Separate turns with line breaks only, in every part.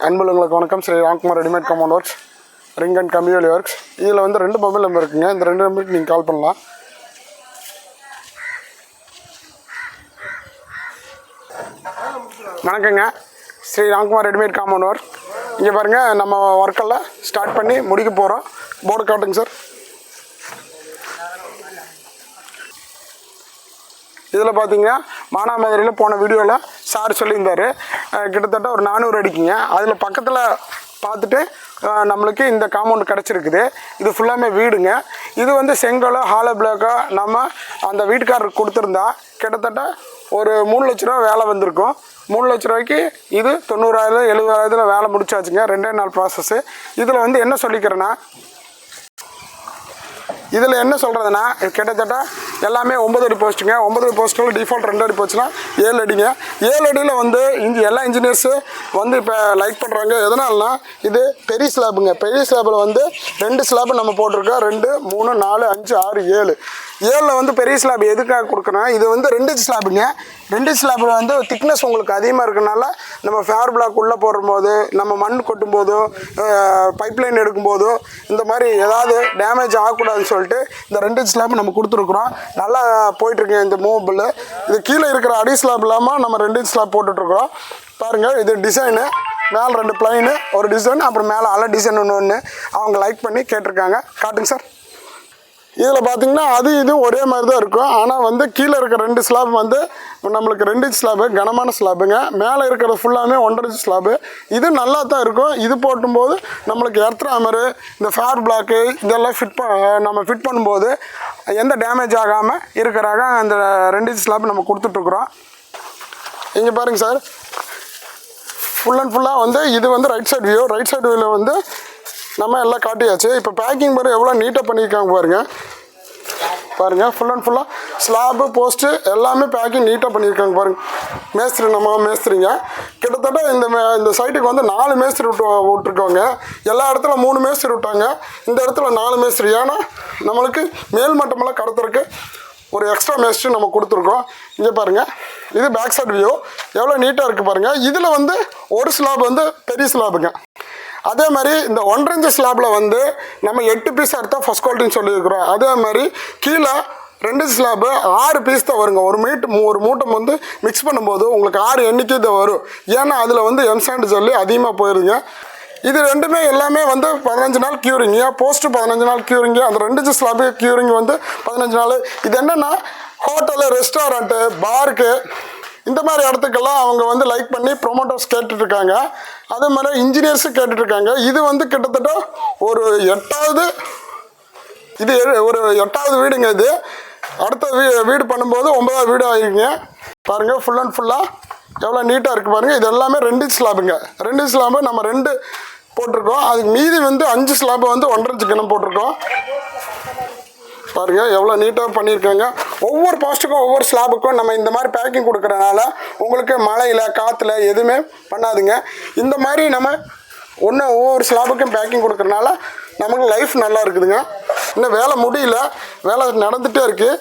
அன்புள்ளவங்களுக்கு வணக்கம். Shri Ramkumar readymade compound works, ring and கம்பியூலி works. இதில் வந்து 2 மொபைல் நம்பர் இருக்குங்க. இந்த 2 நம்பருக்கு நீங்கள் கால் பண்ணலாம். வணக்கங்க. Shri Ramkumar readymade compound work. இங்கே பாருங்கள், நம்ம ஒர்க்கெல்லாம் ஸ்டார்ட் பண்ணி முடிக்க போகிறோம். போர்டு காட்டுங்க சார். இதில் பார்த்தீங்கன்னா மானாமதுரையில் போன வீடியோவில் சார் சொல்லியிருந்தார், கிட்டத்தட்ட ஒரு 400 அடிக்குங்க. அதில் பக்கத்தில் பார்த்துட்டு நம்மளுக்கு இந்த காம்பவுண்ட் கிடச்சிருக்குது. இது ஃபுல்லாமே வீடுங்க. இது வந்து செங்கலோ ஹாலோ பிளாக்கோ நம்ம அந்த வீட்டுக்காரருக்கு கொடுத்துருந்தா கிட்டத்தட்ட ஒரு 3 லட்ச ரூபா வேலை வந்திருக்கும். 3 லட்ச ரூபாய்க்கு இது 90,000 70,000 வேலை முடிச்சாச்சுங்க. 2 நாள் ப்ராசஸ்ஸு. இதில் வந்து என்ன சொல்லிக்கிறேன்னா, இதில் என்ன சொல்கிறதுனா, கிட்டத்தட்ட எல்லாமே 9 அடி போஸ்ட்டுங்க. 9 அடி போஸ்ட்டில் டிஃபால்ட் 2 அடி போச்சுன்னா 7 அடிங்க. 7 அடியில் வந்து எல்லா இன்ஜினியர்ஸு வந்து இப்போ லைக் பண்ணுறாங்க. எதனால்னா, இது பெரிய ஸ்லாப்புங்க. பெரிய ஸ்லாப்பில் வந்து 2 ஸ்லாப்பு நம்ம போட்டிருக்கோம். 2, 3, 4, 5, 6, 7. 7ல் வந்து பெரிய ஸ்லாப் எதுக்காக கொடுக்குறோம், இது வந்து 2 இன்ச் ஸ்லாப்புங்க. 2 இன்ச் ஸ்லாப்பில் வந்து திக்னஸ் உங்களுக்கு அதிகமாக இருக்கனால நம்ம ஃபேர் பிளாக் உள்ளே போடும்போது, நம்ம மண் கொட்டும் போதோ, பைப்லைன் எடுக்கும்போதோ இந்த மாதிரி ஏதாவது டேமேஜ் ஆகக்கூடாதுன்னு சொல்லிட்டு இந்த 2 இன்ச் ஸ்லாப் நம்ம கொடுத்துருக்குறோம். நல்லா போயிட்டுருக்கேன் இந்த மூவபிள். இது கீழே இருக்கிற அடி ஸ்லாப் இல்லாமல் நம்ம 2 இன்ச் ஸ்லாப் போட்டுட்ருக்குறோம். பாருங்கள், இது டிசைனு. மேலே 2 பிளைனு, ஒரு டிசைன், அப்புறம் மேலே அலை டிசைன் ஒன்று அவங்க லைக் பண்ணி கேட்டிருக்காங்க. காட்டுங்க சார். இதில் பார்த்தீங்கன்னா அது இது ஒரே மாதிரி தான் இருக்கும். ஆனால் வந்து கீழே இருக்கிற 2 ஸ்லாப் வந்து நம்மளுக்கு 2 இன்ச் ஸ்லாப்பு, கனமான ஸ்லாப்புங்க. மேலே இருக்கிறது ஃபுல்லாமே 1.5 இன்ச் ஸ்லாப்பு. இது நல்லா தான் இருக்கும். இது போட்டும்போது நம்மளுக்கு எர்த்ராமரு, இந்த ஃபேர் பிளாக்கு இதெல்லாம் நம்ம ஃபிட் பண்ணும்போது எந்த டேமேஜ் ஆகாமல் இருக்கிறாங்க அந்த 2 இன்ச் ஸ்லாப் நம்ம கொடுத்துட்ருக்குறோம். இங்கே பாருங்கள் சார், ஃபுல் அண்ட் ஃபுல்லாக வந்து இது வந்து right side view. Right side வியூவில் வந்து நம்ம எல்லாம் காட்டியாச்சு. இப்போ பேக்கிங் பாருங்கள் எவ்வளோ நீட்டாக பண்ணியிருக்காங்க பாருங்கள். ஃபுல் அண்ட் ஃபுல்லாக ஸ்லாப்பு, போஸ்ட்டு எல்லாமே பேக்கிங் நீட்டாக பண்ணியிருக்காங்க பாருங்கள். மேஸ்திரி நம்ம மேஸ்திரிங்க. கிட்டத்தட்ட இந்த சைட்டுக்கு வந்து 4 மேஸ்திரி விட்டுருக்காங்க. எல்லா இடத்துல 3 மேஸ்திரி விட்டாங்க. இந்த இடத்துல 4 மேஸ்திரி. ஏன்னா நம்மளுக்கு மேல் மட்டமெல்லாம் கடத்துறதுக்கு ஒரு எக்ஸ்ட்ரா மேஸ்திரி நம்ம கொடுத்துருக்கோம். இங்கே பாருங்கள், இது பேக் சைடு வியூ எவ்வளோ நீட்டாக இருக்குது பாருங்கள். இதில் வந்து ஒரு ஸ்லாப் வந்து பெரிய ஸ்லாப்புங்க. அதே மாதிரி இந்த 1.5 இன்ச் ஸ்லாப்பில் வந்து நம்ம 8 பீஸ் எடுத்தால் ஃபஸ்ட் குவாலிட்டின்னு சொல்லியிருக்கிறோம். அதே மாதிரி கீழே 2 இன்ச் ஸ்லாப்பு 6 பீஸ் தான் வருங்க. ஒரு மூட்டை வந்து மிக்ஸ் பண்ணும்போது உங்களுக்கு 6 எண்ணிக்கை தான் வரும். ஏன்னா அதில் வந்து எம்சாண்ட் சொல்லி அதிகமாக போயிருங்க. இது ரெண்டுமே எல்லாமே வந்து 15 நாள் க்யூரிங்க. போஸ்ட்டு 15 நாள் க்யூரிங்க. அந்த 2 இன்ச் ஸ்லாப்பு க்யூரிங் வந்து 15 நாள். இது என்னென்னா ஹோட்டலு, ரெஸ்டாரண்ட்டு, பாருக்கு இந்த மாதிரி இடத்துக்கெல்லாம் அவங்க வந்து லைக் பண்ணி ப்ரொமோட்டர்ஸ் கேட்டுட்ருக்காங்க. அதே மாதிரி இன்ஜினியர்ஸும் கேட்டுட்ருக்காங்க. இது வந்து கிட்டத்தட்ட ஒரு 8வது வீடுங்க. இது அடுத்த வீடு பண்ணும்போது 9வது வீடு ஆகிருங்க. பாருங்கள், ஃபுல் அண்ட் ஃபுல்லாக எவ்வளோ நீட்டாக இருக்குது பாருங்கள். இது எல்லாமே 2 இன்ச் ஸ்லாப்புங்க. 2 இன்ச் ஸ்லாப்பு நம்ம 2 போட்டிருக்கோம். அதுக்கு மீதி வந்து 5 ஸ்லாப்பு வந்து 1.5 இன்ச் கிணம் போட்டிருக்கோம். பாருங்கள் எவ்வளோ நீட்டாக பண்ணியிருக்காங்க. ஒவ்வொரு போஸ்ட்டுக்கும் ஒவ்வொரு ஸ்லாபுக்கும் நம்ம இந்த மாதிரி பேக்கிங் கொடுக்குறனால உங்களுக்கு மழையில் காற்றுல எதுவுமே பண்ணாதுங்க. இந்த மாதிரி நம்ம ஒவ்வொரு ஸ்லாபுக்கும் பேக்கிங் கொடுக்குறனால நமக்கு லைஃப் நல்லா இருக்குதுங்க. இன்னும் வேலை முடியல, வேலை நடந்துகிட்டே இருக்குது.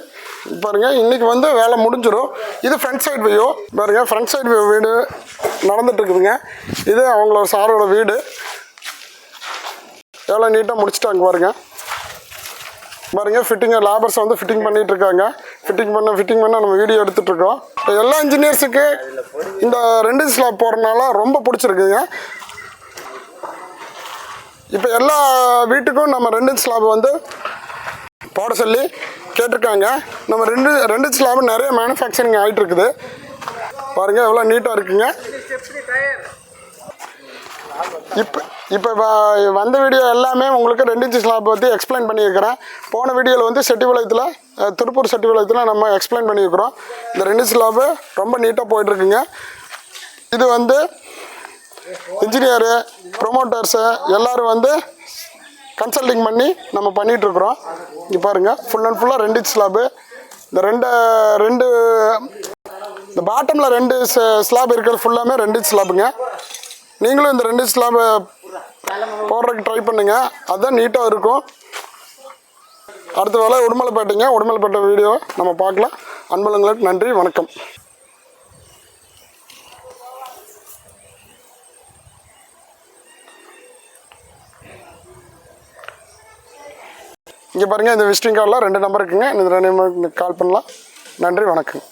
பாருங்கள், இன்றைக்கி வந்து வேலை முடிஞ்சிடும். இது ஃப்ரண்ட் சைடு வியூ பாருங்கள். ஃப்ரண்ட் சைடு வியூ வீடு நடந்துகிட்ருக்குதுங்க. இது அவங்களோட சாரோட வீடு. எவ்வளோ நீட்டாக முடிச்சுட்டாங்க பாருங்கள். ஃபிட்டிங்கு லேபர்ஸ் வந்து ஃபிட்டிங் பண்ணிகிட்ருக்காங்க. ஃபிட்டிங் பண்ண நம்ம வீடியோ எடுத்துகிட்ருக்கோம். எல்லா இன்ஜினியர்ஸுக்கு இந்த 2 இன்ச் ஸ்லாப் போடுறதுனால ரொம்ப பிடிச்சிருக்குங்க. இப்போ எல்லா வீட்டுக்கும் நம்ம 2 இன்ச் ஸ்லாப் வந்து போட சொல்லி கேட்டிருக்காங்க. நம்ம 2 இன்ச் ஸ்லாப் நிறைய மேனுஃபேக்சரிங் ஆகிட்டு இருக்குது. பாருங்கள் எவ்வளோ நீட்டாக இருக்குங்க. இப்போ வந்த வீடியோ எல்லாமே உங்களுக்கு 2 இன்ச் ஸ்லாப் பற்றி எக்ஸ்பிளைன் பண்ணியிருக்கிறேன். போன வீடியோவில் வந்து திருப்பூர் செட்டிபாளையத்தில் நம்ம எக்ஸ்பிளைன் பண்ணியிருக்கிறோம். இந்த 2 இன்ச் ஸ்லாப்பு ரொம்ப நீட்டாக போயிட்டுருக்குங்க. இது வந்து இன்ஜினியரு, ப்ரொமோட்டர்ஸு எல்லோரும் வந்து கன்சல்டிங் பண்ணி நம்ம பண்ணிகிட்ருக்குறோம். இங்கே பாருங்கள், ஃபுல் அண்ட் ஃபுல்லாக 2 இன்ச் ஸ்லாப்பு. இந்த பாட்டமில் 2 ஸ்லாப் இருக்கிறது ஃபுல்லாமே 2 இன்ச் ஸ்லாப்புங்க. நீங்களும் இந்த 2 இன்ச் ஸ்லாப் போடுறதுக்கு ட்ரை பண்ணுங்கள். அதுதான் நீட்டாக இருக்கும். அடுத்த வேலை உடுமலைப்பேட்டை வீடியோ நம்ம பார்க்கலாம். அன்புள்ளங்களுக்கு நன்றி, வணக்கம். இங்கே பாருங்கள் இந்த விசிட்டிங் கார்டில் 2 நம்பர் இருக்குங்க. இந்த 2 நம்பருக்கு கால் பண்ணலாம். நன்றி, வணக்கம்.